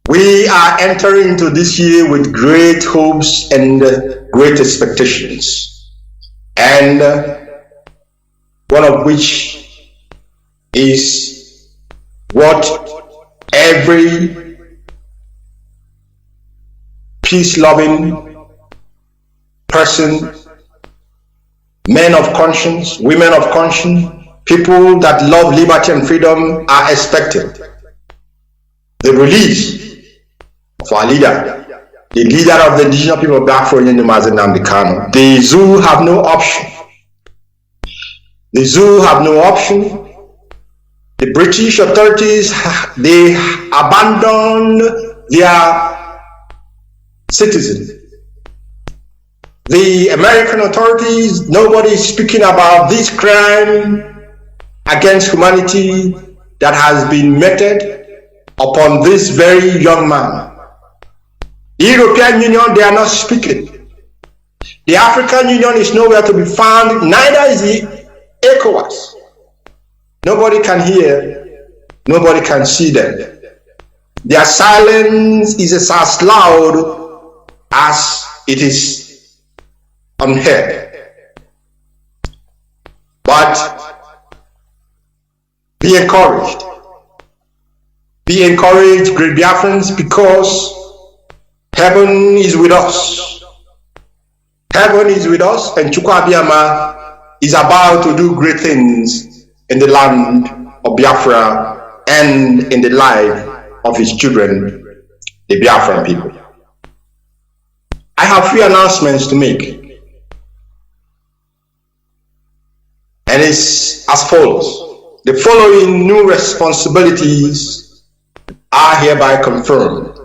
we are entering into this year with great hopes and great expectations, and one of which is what every peace-loving person, men of conscience, women of conscience, people that love liberty and freedom are expecting: the release of our leader, the leader of the indigenous people of Biafra, Mazi. The zoo have no option. The zoo have no option. The British authorities, they abandoned their citizens. The American authorities, nobody is speaking about this crime against humanity that has been meted upon this very young man. The European Union, they are not speaking. The African Union is nowhere to be found, neither is the ECOWAS. Nobody can hear, nobody can see them. Their silence is as loud as it is unheard. But be encouraged. Be encouraged, great Biafrans, because heaven is with us. Heaven is with us, and Chukwu is about to do great things in the land of Biafra and in the life of his children, the Biafran people. I have 3 announcements to make, and it's as follows. The following new responsibilities are hereby confirmed.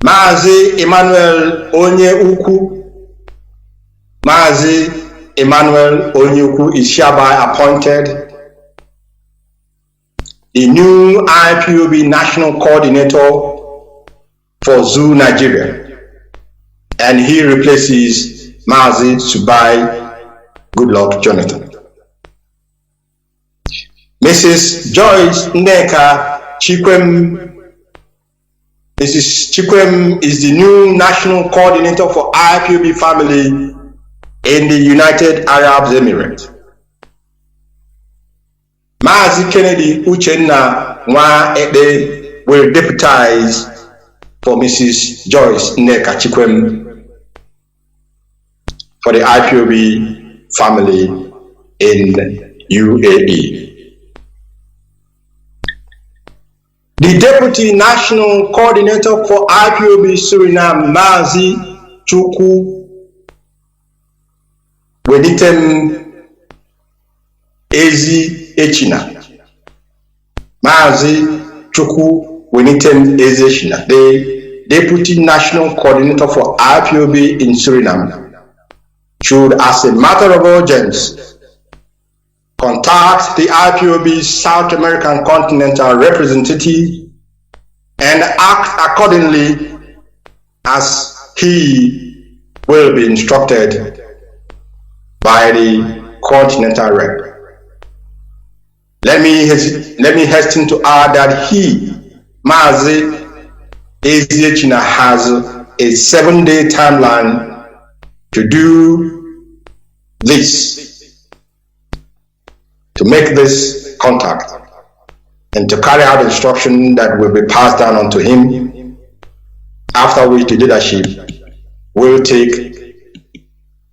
Mazi Emmanuel Onye-Ukwu, Mazi Emmanuel Onye-Ukwu is hereby appointed the new IPOB National Coordinator for Zoo Nigeria, and he replaces Mazi Subai Goodluck Jonathan. Mrs. Joyce Nneka Chikwem. Mrs. Chikwem is the new National Coordinator for IPOB Family in the United Arab Emirates. Mazi Kennedy Uchenna Nwa-Ede will deputize for Mrs. Joyce Nneka Chikwem for the IPOB family in UAE. The Deputy National Coordinator for IPOB Suriname, Mazi Chukwu Wenitem Ezi Echina. Mazi Chukwu Wenitem Ezi Echina, the Deputy National Coordinator for IPOB in Suriname, should, as a matter of urgency, contact the IPOB's South American Continental representative and act accordingly as he will be instructed by the Continental Rep. Let me hasten to add that he, Mazi Chika, has a 7-day timeline to do this, to make this contact and to carry out instruction that will be passed down onto him, after which the leadership will take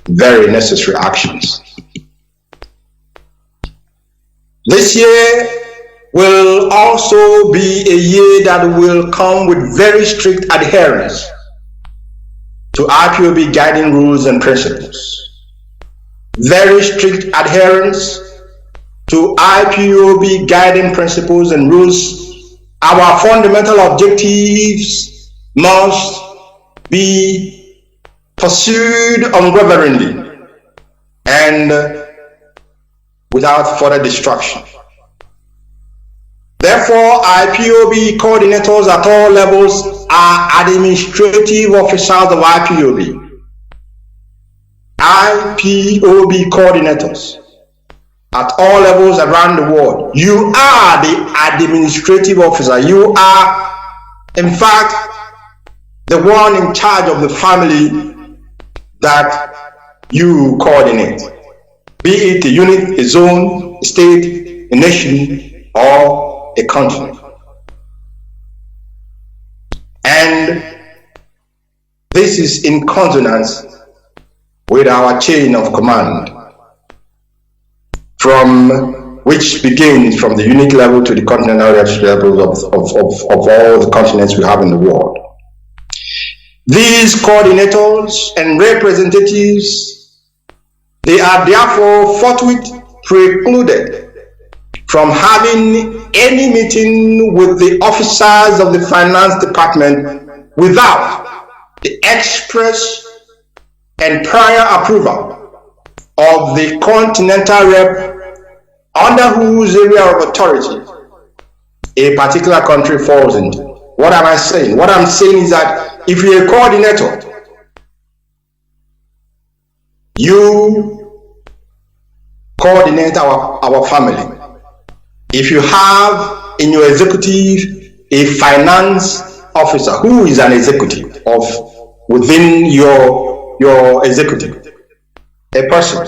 very necessary actions. This year will also be a year that will come with very strict adherence to IPOB guiding rules and principles. Very strict adherence to IPOB guiding principles and rules. Our fundamental objectives must be pursued unwaveringly and without further distraction. Therefore, IPOB coordinators at all levels are administrative officers of IPOB. IPOB coordinators at all levels around the world. You are the administrative officer. You are, in fact, the one in charge of the family that you coordinate, be it a unit, a zone, a state, a nation, or a continent. And this is in consonance with our chain of command, from which begins from the unit level to the continental levels of all the continents we have in the world. These coordinators and representatives, they are therefore forthwith precluded from having any meeting with the officers of the finance department without the express and prior approval of the continental rep under whose area of authority a particular country falls into. What am I saying? What I'm saying is that if you're a coordinator, you coordinate our family. If you have in your executive a finance officer who is an executive of within your executive, a person,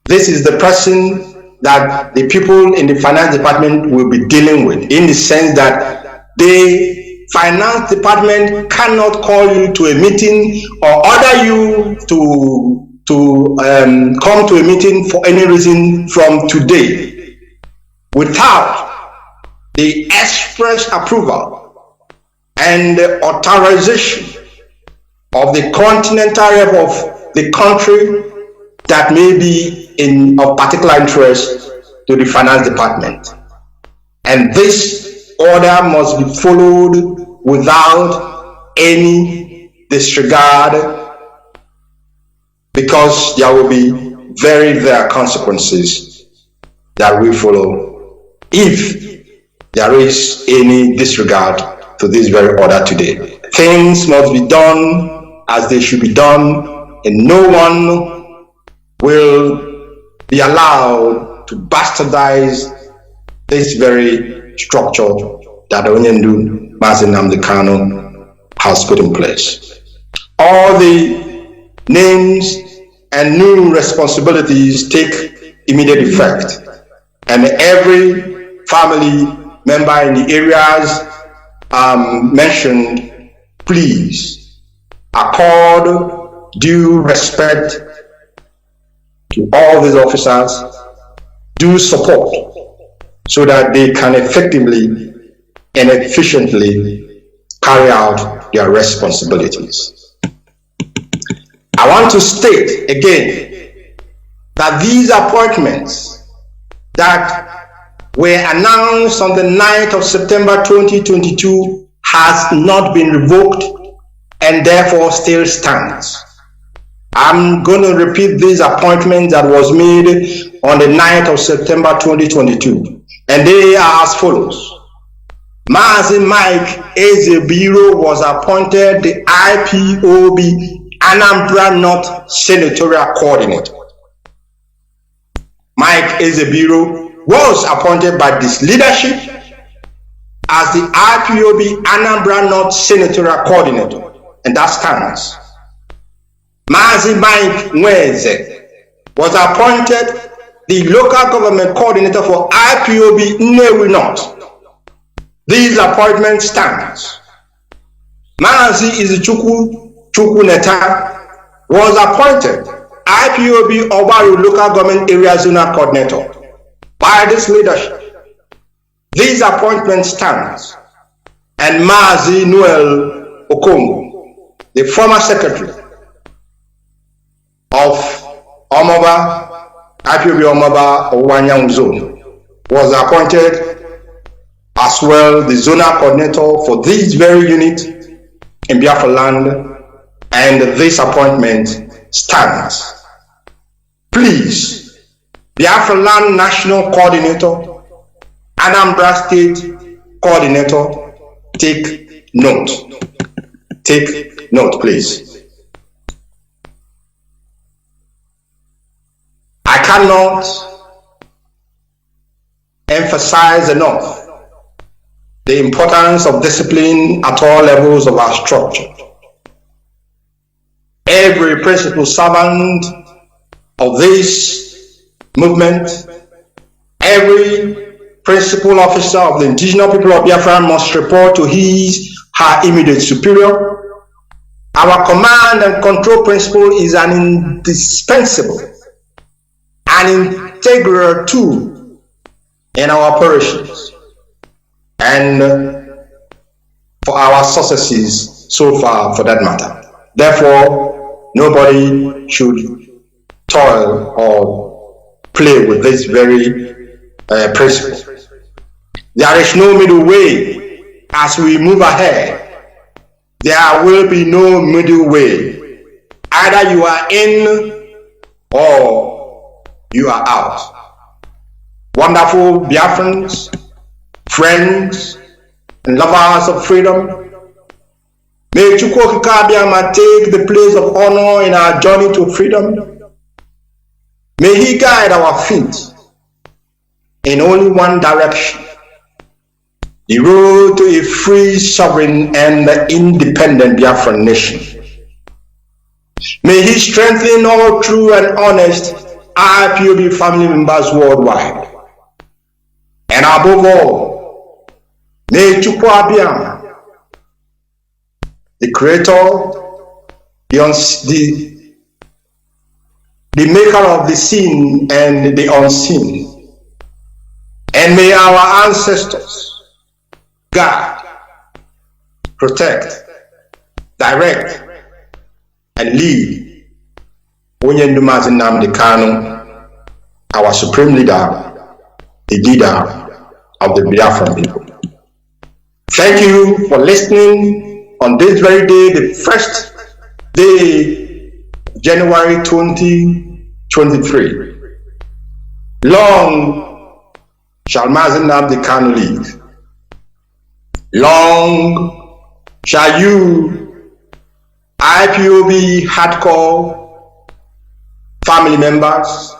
this is the person that the people in the finance department will be dealing with, in the sense that the finance department cannot call you to a meeting or order you to come to a meeting for any reason from today without the express approval and the authorization of the continental rep of the country that may be of particular interest to the finance department. And this order must be followed without any disregard, because there will be very dire consequences that will follow if there is any disregard to this very order today. Things must be done as they should be done, and no one will be allowed to bastardize this very structure that Onyendu Mazi Kanu has put in place. All the names and new responsibilities take immediate effect, and every family member in the areas mentioned, please accord due respect to all these officers, do support so that they can effectively and efficiently carry out their responsibilities. I want to state again that these appointments that were announced on the 9th of September 2022 has not been revoked and therefore still stands. I'm going to repeat this appointment that was made on the 9th of September 2022. And they are as follows. Mazi Mike Ezebiro was appointed the IPOB Anambra North Senatorial Coordinator. Mike Ezebiro was appointed by this leadership as the IPOB Anambra North Senatorial Coordinator, and that stands. Mazi Mike Nweze was appointed the Local Government Coordinator for IPOB Nnewi North. These appointments stands. Mazi Izuchukwu Neta was appointed IPOB Obaru Local Government Area Zonal Coordinator by this leadership. These appointments stands. And Mazi Noel Okongo, the former secretary of Omoba, IPOB Omoba Owanyang Zone, was appointed as well the zonal coordinator for this very unit in Biafra land, and this appointment stands. Please, Biafra land national coordinator, Anambra state coordinator, take note. Take note, please. I cannot emphasize enough the importance of discipline at all levels of our structure. Every principal servant of this movement, every principal officer of the indigenous people of Biafra must report to her immediate superior. Our command and control principle is an indispensable and integral tool in our operations and for our successes so far, for that matter. Therefore, nobody should toil or play with this very principle. There is no middle way. As we move ahead, there will be no middle way. Either you are in or you are out. Wonderful Biafrans, friends, and lovers of freedom, may Chukwu Kikabiama take the place of honor in our journey to freedom. May he guide our feet in only one direction, the road to a free, sovereign, and independent Biafran nation. May he strengthen all true and honest IPOB family members worldwide. And above all, may Chukwu Abiyama, the creator, the maker of the seen and the unseen, and may our ancestors guide, protect, direct, and lead Onyendu Mazi Nnamdi Kanu, our supreme leader, the leader of the Biafran people. Thank you for listening on this very day, the first day, January 2023. Long shall Mazi Nnamdi Kanu live. Long shall you, IPOB hardcore family members,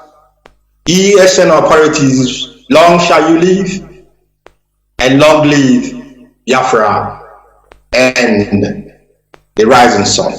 ESN operatives, long shall you live, and long live Biafra and the rising sun.